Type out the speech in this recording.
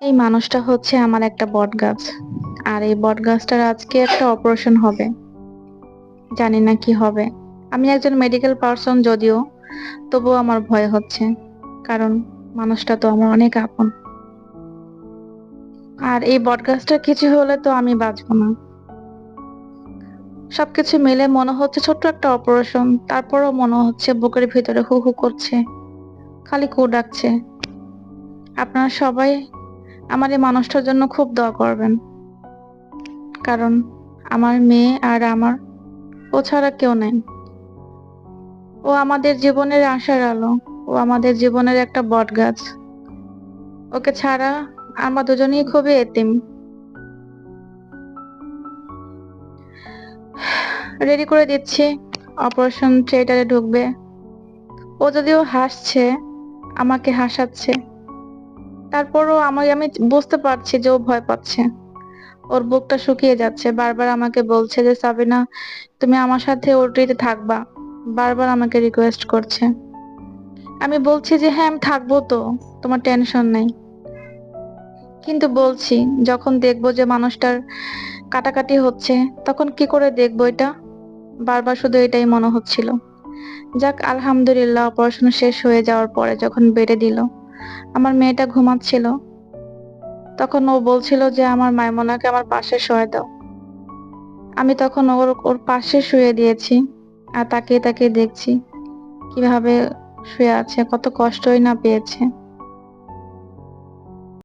এই মানুষটা হচ্ছে আমার একটা বটগাছ। আর এই বটগাছটার আজকে একটা অপারেশন হবে। জানি না কি হবে। আমি একজন মেডিকেল পার্সন যদিও, তবুও আমার ভয় হচ্ছে। কারণ মানুষটা তো আমার অনেক আপন। আর এই বটগাছটার কিছু হলে তো আমি বাঁচবো না। সবকিছু মিলে মনে হচ্ছে ছোট্ট একটা অপারেশন, তারপরও মনে হচ্ছে বুকের ভিতরে হু হু করছে, খালি কু ডাকছে। আপনারা সবাই আমার এই মানুষটার জন্য খুব দোয়া করবেন। কারণ আমার মেয়ে আর আমার, ও ছাড়া কেউ নাই। ও আমাদের জীবনের আশার আলো। ও আমাদের জীবনের একটা বটগাছ। ওকে ছাড়া আমরা দুজনেই খুবই এতিম। রেডি করে দিচ্ছি, অপারেশন থিয়েটারে ঢুকবে। ও যদিও হাসছে, আমাকে হাসাচ্ছে, তারপরও আমি বুঝতে পারছি যে ও ভয় পাচ্ছে। ওর বুকটা শুকিয়ে যাচ্ছে, বারবার আমাকে বলছে যে সাবিনা, তুমি আমার সাথে ওটিতে থাকবা। বারবার আমাকে রিকোয়েস্ট করছে। আমি বলছি যে হ্যাঁ, আমি থাকবো তো, তোমার টেনশন নেই। কিন্তু বলছি, যখন দেখবো যে মানুষটার কাটাকাটি হচ্ছে, তখন কি করে দেখবো এটা? বারবার শুধু এটাই মনে হচ্ছিল। যাক, আলহামদুলিল্লাহ, পড়াশোনা শেষ হয়ে যাওয়ার পরে যখন বেডে দিল, আমার মেয়েটা ঘুমাচ্ছিল, তখন ও বলছিল যে আমার মাইমুনাকে আমার পাশে শুয়ে দাও। আমি তখন ওর ওর পাশে শুয়ে দিয়েছি। আর তাকিয়ে তাকিয়ে দেখছি কিভাবে শুয়ে আছে, কত কষ্টই না পেয়েছে।